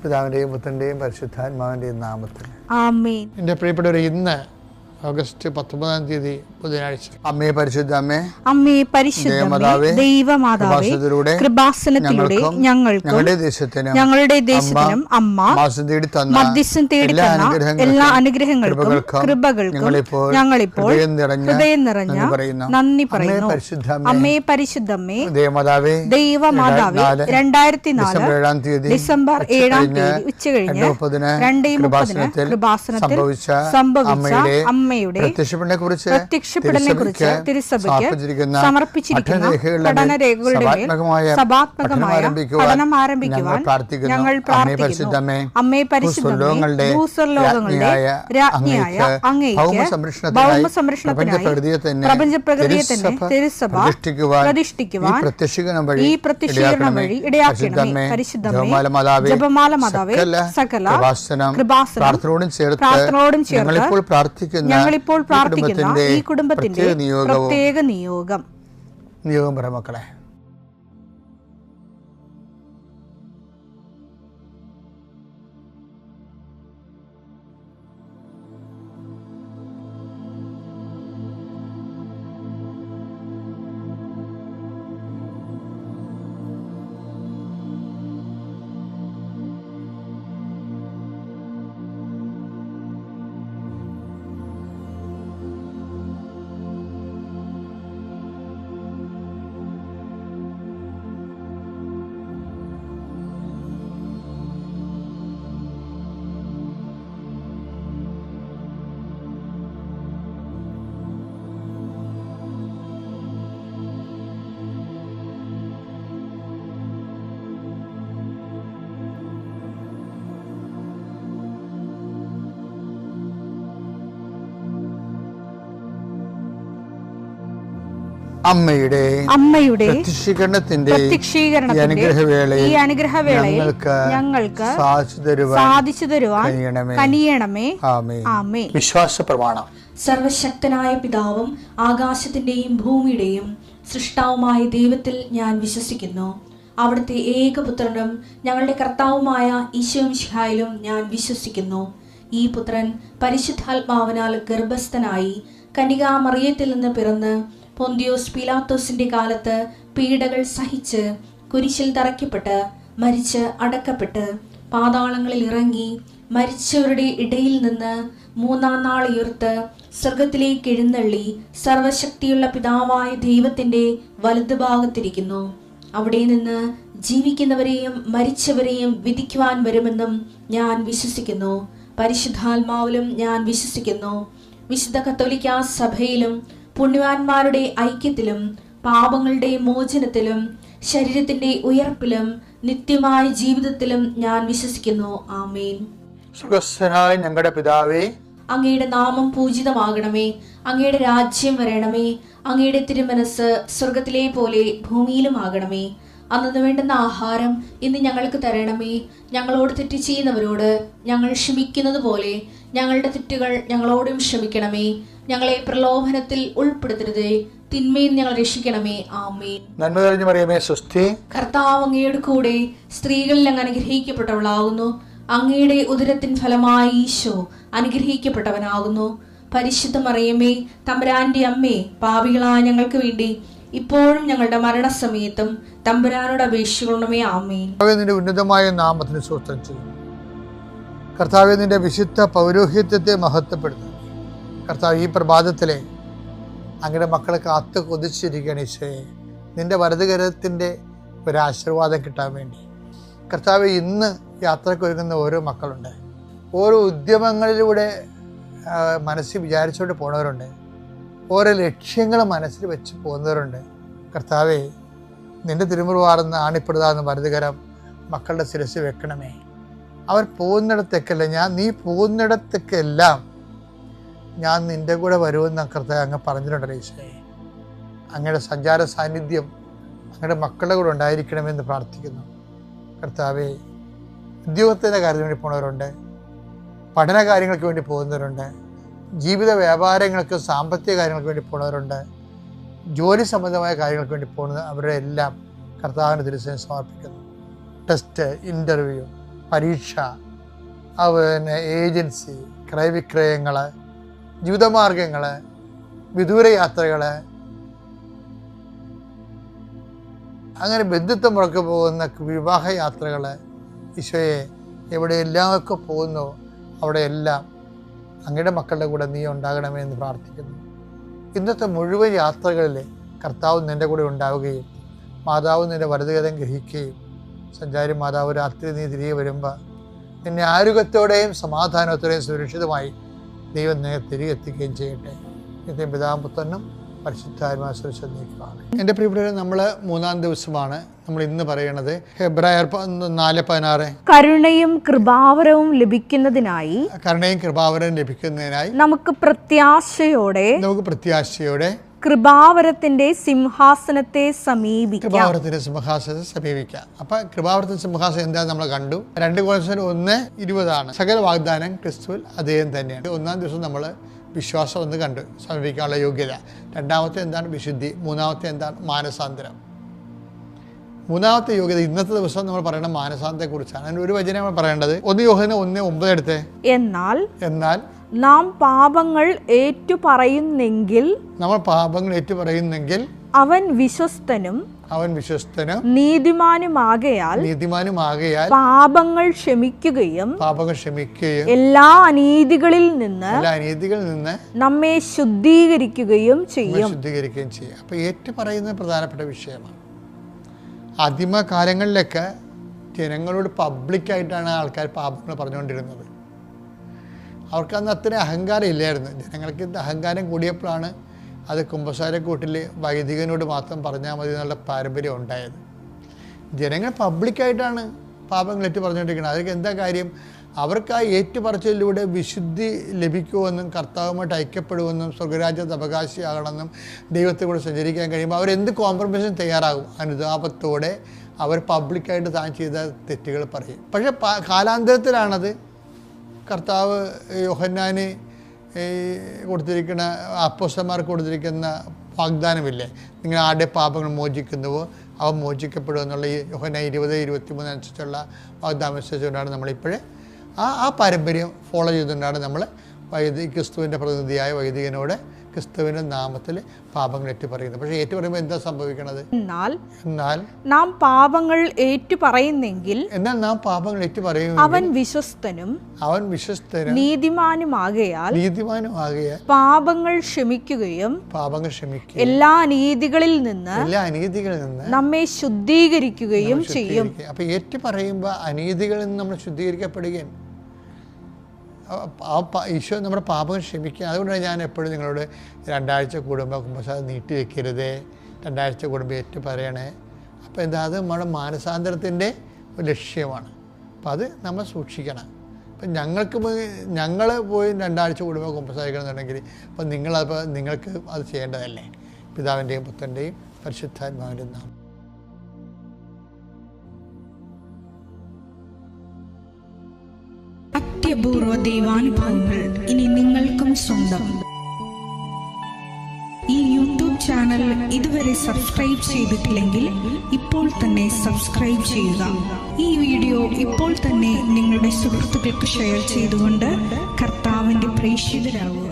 പിതാവിൻ്റെയും പുത്രൻ്റെയും പരിശുദ്ധാത്മാവിൻ്റെയും നാമത്തിൽ ആമേൻ. എൻ്റെ പ്രിയപ്പെട്ടവരെ, ഇന്ന് ഓഗസ്റ്റ് 19 ബുധനാഴ്ച. അമ്മേ പരിശുദ്ധ അമ്മേ, അമ്മേ പരിശുദ്ധ ദൈവമാതാവേ, കൃപാസനത്തിലൂടെ ഞങ്ങൾക്കും ഞങ്ങളുടെ ദേശത്തിനും അമ്മ മധ്യസ്ഥം തേടി തന്ന എല്ലാ അനുഗ്രഹങ്ങൾക്കും കൃപകൾക്കും ഞങ്ങളിപ്പോൾ ഹൃദയം നിറഞ്ഞ നന്ദി പറയുന്നു. അമ്മേ പരിശുദ്ധമ്മേ ദൈവമാതാവേ, 2004 ഡിസംബർ 7 ഉച്ചകഴിഞ്ഞ് 2:30 കൃപാസനത്തിൽ സംഭവിച്ച അമ്മയുടെ പ്രത്യക്ഷപ്പെടലിനെ കുറിച്ച് തിരുസഭയ്ക്ക് സമർപ്പിച്ചിരിക്കുന്ന പഠനരേഖകളുടെ മേൽ സഭാത്മകമായ പഠനം ആരംഭിക്കുവാൻ ഞങ്ങൾ പ്രാർത്ഥിക്കുന്നു. അമ്മേ പരിശുദ്ധമേ, ഭൂസ്വർലോകങ്ങളുടെ രാജ്ഞിയായ അങ്ങേയ്ക്ക് ഭൗമസംരക്ഷണത്തിനായി പ്രപഞ്ചപ്രകൃതിയെ തന്നെ തിരുസഭ പ്രതിഷ്ഠിക്കുവാൻ ഈ പ്രത്യക്ഷീകരണം വഴി ഇടയാക്കണമേ. പരിശുദ്ധമേ, ജപമാല മാതാവേ, സകല കൃപാസനം പ്രാർത്ഥനയോടും ചേർത്ത് ഞങ്ങളിപ്പോൾ പ്രാർത്ഥിക്കുന്ന ഈ കുടുംബത്തിന്റെ പ്രത്യേക നിയോഗം പറ മക്കളെ. അമ്മയുടെ പ്രത്യക്ഷീകരണത്തിന്റെ ഈ അനുഗ്രഹവേളയിൽ ഞങ്ങൾക്ക് സാധിച്ചു തരുവാൻ കനിയണമേ. ആമേൻ. വിശ്വാസ പ്രമാണം. സർവശക്തനായ പിതാവും ആകാശത്തിന്റെയും ഭൂമിയുടെയും സൃഷ്ടാവുമായ ദൈവത്തിൽ ഞാൻ വിശ്വസിക്കുന്നു. അവിടുത്തെ ഏകപുത്രനും ഞങ്ങളുടെ കർത്താവുമായ ഈശോ മിശിഹായിലും ഞാൻ വിശ്വസിക്കുന്നു. ഈ പുത്രൻ പരിശുദ്ധാത്മാവിനാൽ ഗർഭസ്ഥനായി കന്യകാമറിയത്തിൽ നിന്ന് പിറന്ന് പൊന്തിയോസ് പീലാത്തോസിന്റെ കാലത്ത് പീഡകൾ സഹിച്ച് കുരിശിൽ തറയ്ക്കപ്പെട്ട് മരിച്ച് അടക്കപ്പെട്ട് പാതാളങ്ങളിൽ ഇറങ്ങി മരിച്ചവരുടെ ഇടയിൽ നിന്ന് 3-ാം നാൾ ഉയർത്ത് സ്വർഗത്തിലേക്ക് എഴുന്നള്ളി സർവശക്തിയുള്ള പിതാവായ ദൈവത്തിന്റെ വലതുഭാഗത്തിരിക്കുന്നു. അവിടെ നിന്ന് ജീവിക്കുന്നവരെയും മരിച്ചവരെയും വിധിക്കുവാൻ വരുമെന്നും ഞാൻ വിശ്വസിക്കുന്നു. പരിശുദ്ധാത്മാവിലും ഞാൻ വിശ്വസിക്കുന്നു. വിശുദ്ധ കത്തോലിക്കാ സഭയിലും പുണ്യവാന്മാരുടെ ഐക്യത്തിലും പാപങ്ങളുടെ മോചനത്തിലും ശരീരത്തിന്റെ ഉയർപ്പിലും നിത്യമായ ജീവിതത്തിലും ഞാൻ വിശ്വസിക്കുന്നു. ആമേൻ. സുഖസ്ഥനായ ഞങ്ങളുടെ പിതാവേ, അങ്ങയുടെ നാമം പൂജിതമാകണമേ. അങ്ങയുടെ രാജ്യം വരണമേ. അങ്ങയുടെ തിരുമനസ് സ്വർഗത്തിലെ പോലെ ഭൂമിയിലും ആകണമേ. അന്നു വേണ്ടുന്ന ആഹാരം ഇന്ന് ഞങ്ങൾക്ക് തരണമേ. ഞങ്ങളോട് തെറ്റ് ചെയ്യുന്നവരോട് ഞങ്ങൾ ക്ഷമിക്കുന്നത് പോലെ ഞങ്ങളുടെ തെറ്റുകൾ ഞങ്ങളോടും ക്ഷമിക്കണമേ. ഞങ്ങളെ പ്രലോഭനത്തിൽ ഉൾപ്പെടുത്തരുതേ, തിന്മയിൽ ഞങ്ങൾ രക്ഷിക്കണമേ. ആമേൻ. നന്മ നിറഞ്ഞ മറിയമേ, സ്വസ്തി. കർത്താവ് അങ്ങയുടെ കൂടെ സ്ത്രീകളിൽ അങ്ങ് അനുഗ്രഹിക്കപ്പെട്ടവളാകുന്നു. അങ്ങയുടെ ഉദരത്തിൻ ഫലമായി ഈശോ അനുഗ്രഹിക്കപ്പെട്ടവനാകുന്നു. പരിശുദ്ധ മറിയമേ, തമ്പുരാന്റെ അമ്മേ, പാപികളായ ഞങ്ങൾക്ക് വേണ്ടി ഇപ്പോഴും ഞങ്ങളുടെ മരണസമയത്തും തമ്പുരാനോട് അപേക്ഷിക്കണമേ. ആമേൻ. നിന്റെ ഉന്നതമായ നാമത്തിന് സ്തോത്രം ചെയ്യുന്നു. കർത്താവേ, നിന്റെ വിശുദ്ധ പൗരോഹിത്യത്തെ മഹത്വപ്പെടുത്തുന്നു. കർത്താവ്, ഈ പ്രഭാതത്തിലെ അങ്ങയുടെ മക്കളെ കാത്തു കൊതിച്ചിരിക്കുകയാണ് ഈശോയെ, നിന്റെ വലതുകരത്തിൻ്റെ ഒരാശീർവാദം കിട്ടാൻ വേണ്ടി. കർത്താവ്, ഇന്ന് യാത്രയ്ക്ക് ഒരുങ്ങുന്ന ഓരോ മക്കളുണ്ട്. ഓരോ ഉദ്യമങ്ങളിലൂടെ മനസ്സിൽ വിചാരിച്ചുകൊണ്ട് പോണവരുണ്ട്. ഓരോ ലക്ഷ്യങ്ങൾ മനസ്സിൽ വെച്ച് പോകുന്നവരുണ്ട്. കർത്താവേ, നിന്റെ തിരുമുറുവാർന്ന് ആണിപ്പെടുതാന്ന് വലതുകരം മക്കളുടെ ശിരസ് വെക്കണമേ. അവർ പോകുന്നിടത്തേക്കല്ല, നീ പോകുന്നിടത്തേക്കെല്ലാം ഞാൻ നിന്റെ കൂടെ വരുമെന്ന് കർത്താവ് അങ്ങ് പറഞ്ഞിട്ടുണ്ടല്ലോ ഈശോയെ. അങ്ങയുടെ സഞ്ചാര സാന്നിധ്യം അങ്ങയുടെ മക്കളുടെ കൂടെ ഉണ്ടായിരിക്കണമെന്ന് പ്രാർത്ഥിക്കുന്നു. കർത്താവേ, ഉദ്യോഗത്തിൻ്റെ കാര്യത്തിന് വേണ്ടി പോകുന്നവരുണ്ട്, പഠന കാര്യങ്ങൾക്ക് വേണ്ടി പോകുന്നവരുണ്ട്, ജീവിത വ്യാപാരങ്ങൾക്ക് സാമ്പത്തിക കാര്യങ്ങൾക്ക് വേണ്ടി പോകുന്നവരുണ്ട്, ജോലി സംബന്ധമായ കാര്യങ്ങൾക്ക് വേണ്ടി പോകുന്നത് അവരുടെ എല്ലാം കർത്താവിന് തിരുസേന സമർപ്പിക്കുന്നു. ടെസ്റ്റ്, ഇൻ്റർവ്യൂ, പരീക്ഷ, ഏജൻസി, ക്രയവിക്രയങ്ങൾ, ജീവിതമാർഗങ്ങൾ, വിദൂര യാത്രകൾ, അങ്ങനെ ബന്ധുത്വം മുറക്ക് പോകുന്ന വിവാഹ യാത്രകൾ, ഈശോയെ എവിടെയെല്ലാമൊക്കെ പോകുന്നു അവിടെയെല്ലാം അങ്ങയുടെ മക്കളുടെ കൂടെ നീ ഉണ്ടാകണമേ എന്ന് പ്രാർത്ഥിക്കുന്നു. ഇന്നത്തെ മുഴുവൻ യാത്രകളിൽ കർത്താവ് നിൻ്റെ കൂടെ ഉണ്ടാവുകയും മാതാവ് നിൻ്റെ വലതുകരം ഗ്രഹിക്കുകയും സഞ്ചാരി മാതാവ് രാത്രി നീ തിരികെ വരുമ്പോൾ നിന്നെ ആരോഗ്യത്തോടെയും സമാധാനത്തോടെയും സുരക്ഷിതമായി ദൈവം നിന്നെ തിരികെ എത്തിക്കുകയും ചെയ്യട്ടെ. നിത്യം പിതാവും പുത്രനും പരിശുദ്ധാത്മാവും ശ്രദ്ധിക്കുകയാണ്. എൻ്റെ പ്രിയപ്പെട്ടവരെ, നമ്മൾ 3-ാം ദിവസമാണ് നമ്മൾ ഇന്ന് പറയുന്നത്. ഹെബ്രായർ 4:16 കരുണയും കൃപാവരവും ലഭിക്കുന്നതിനായി നമുക്ക് പ്രത്യാശയോടെ കൃപാവരത്തിന്റെ സിംഹാസനത്തെ സമീപിക്കാം. അപ്പൊ കൃപാവരത്തിന്റെ സിംഹാസനം എന്താ നമ്മൾ കണ്ടു. 2 കൊരിന്ത്യർ 1:20 സകല വാഗ്ദാനം ക്രിസ്തുവിൽ അദ്ദേഹം തന്നെയാണ്. 1-ാം ദിവസം നമ്മൾ വിശ്വാസം ഒന്ന് കണ്ടു, സമീപിക്കാനുള്ള യോഗ്യത. 2-ാമത്തെ എന്താണ്? വിശുദ്ധി. 3-ാമത്തെ എന്താണ്? മാനസാന്തരം. 3-ാമത്തെ യോഗ്യത ഇന്നത്തെ ദിവസം നമ്മൾ പറയുന്ന മാനസാന്തരത്തെക്കുറിച്ചാണ്. അതിന് ഒരു വചനം നമ്മൾ പറയേണ്ടത് 1 യോഹന്നാൻ 1:9 എടുത്തേ. എന്നാൽ നാം പാപങ്ങൾ ഏറ്റുപറയുന്നെങ്കിൽ അവൻ വിശ്വസ്തനും നീതിമാനുമാകയാൽ പാപങ്ങൾ ക്ഷമിക്കുകയും എല്ലാ അനീതികളിൽ നിന്ന് നമ്മെ ശുദ്ധീകരിക്കുകയും ചെയ്യും. അപ്പൊ ഏറ്റുപറയുന്നത് പ്രധാനപ്പെട്ട വിഷയമാണ്. ആദിമകാലങ്ങളിലൊക്കെ ജനങ്ങളോട് പബ്ലിക്കായിട്ടാണ് ആൾക്കാർ പാപങ്ങൾ പറഞ്ഞുകൊണ്ടിരുന്നത്. അവർക്കന്ന് അത്ര അഹങ്കാരം ഇല്ലായിരുന്നു. ജനങ്ങൾക്ക് അഹങ്കാരം കൂടിയപ്പോഴാണ് അത് കുമ്പസാരക്കൂട്ടിൽ വൈദികനോട് മാത്രം പറഞ്ഞാൽ മതി എന്നുള്ള പാരമ്പര്യം ഉണ്ടായത്. ജനങ്ങൾ പബ്ലിക്കായിട്ടാണ് പാപങ്ങൾ ഏറ്റു പറഞ്ഞുകൊണ്ടിരിക്കുന്നത്. അതൊക്കെ എന്താ കാര്യം? അവർക്ക് ആ ഏറ്റുപറച്ചിലൂടെ വിശുദ്ധി ലഭിക്കുമെന്നും കർത്താവുമായിട്ട് ഐക്യപ്പെടുമെന്നും സ്വർഗരാജ്യത്ത് അവകാശിയാകണമെന്നും ദൈവത്തെ കൂടെ സഞ്ചരിക്കാൻ കഴിയുമ്പോൾ അവരെന്ത് കോംപ്രമൈസിനും തയ്യാറാകും. അനുതാപത്തോടെ അവർ പബ്ലിക്കായിട്ട് താൻ ചെയ്ത തെറ്റുകൾ പറയും. പക്ഷേ കാലാന്തരത്തിലാണത് കർത്താവ് യോഹന്നാന് കൊടുത്തിരിക്കുന്ന അപ്പോസ്തലന്മാർക്ക് കൊടുത്തിരിക്കുന്ന വാഗ്ദാനമില്ലേ, നിങ്ങൾ ആരുടെ പാപങ്ങൾ മോചിക്കുന്നുവോ അവ മോചിക്കപ്പെടും എന്നുള്ള ഈ യോഹന്നാൻ 20:23 അനുസരിച്ചുള്ള വാഗ്ദാനം അനുസരിച്ചുകൊണ്ടാണ് നമ്മളിപ്പോഴേ ആ പാരമ്പര്യം ഫോളോ ചെയ്തുകൊണ്ടാണ് നമ്മൾ ക്രിസ്തുവിൻ്റെ പ്രതിനിധിയായ വൈദികനോട് ക്രിസ്തുവിൻ്റെ നാമത്തിൽ പാപങ്ങൾ ഏറ്റുപറയുന്നത്. പക്ഷേ ഏറ്റുപറയുമ്പോൾ എന്താ സംഭവിക്കണത്? എന്നാൽ നാം പാപങ്ങൾ ഏറ്റുപറയുന്നെങ്കിൽ അവൻ വിശ്വസ്തനും നീതിമാനുമാകയാൽ പാപങ്ങൾ ക്ഷമിക്കുകയും എല്ലാ അനീതികളിൽ നിന്ന് നമ്മെ ശുദ്ധീകരിക്കുകയും ചെയ്യും. അപ്പൊ ഏറ്റുപറയുമ്പോൾ അനീതികളിൽ നിന്ന് നമ്മൾ ശുദ്ധീകരിക്കപ്പെടുകയും ഈശോ നമ്മുടെ പാപങ്ങൾ ക്ഷമിക്കുക. അതുകൊണ്ടാണ് ഞാൻ എപ്പോഴും നിങ്ങളോട് 2 ആഴ്ച കൂടുമ്പോൾ കുമ്പസാരം നീട്ടി വെക്കരുതേ, 2 ആഴ്ച കൂടുമ്പോൾ ഏറ്റു പറയണേ. അപ്പോൾ എന്താ, അത് നമ്മുടെ മാനസാന്തരത്തിൻ്റെ ലക്ഷ്യമാണ്. അപ്പോൾ അത് നമ്മൾ സൂക്ഷിക്കണം. അപ്പം ഞങ്ങൾ പോയി 2 ആഴ്ച കൂടുമ്പോൾ കുമ്പസാരിക്കണമെന്നുണ്ടെങ്കിൽ അപ്പം നിങ്ങൾക്ക് അത് ചെയ്യേണ്ടതല്ലേ. പിതാവിൻ്റെയും പുത്രൻ്റെയും പരിശുദ്ധാത്മാവിൻ്റെയും നാമം. അത്യപൂർവ ദൈവാനുഭവങ്ങൾ ഇനി നിങ്ങൾക്കും സ്വന്തം. ഈ യൂട്യൂബ് ചാനൽ ഇതുവരെ സബ്സ്ക്രൈബ് ചെയ്തിട്ടില്ലെങ്കിൽ ഇപ്പോൾ തന്നെ സബ്സ്ക്രൈബ് ചെയ്യുക. ഈ വീഡിയോ ഇപ്പോൾ തന്നെ നിങ്ങളുടെ സുഹൃത്തുക്കൾക്ക് ഷെയർ ചെയ്തുകൊണ്ട് കർത്താവിൻ്റെ പ്രേക്ഷിതരാകുക.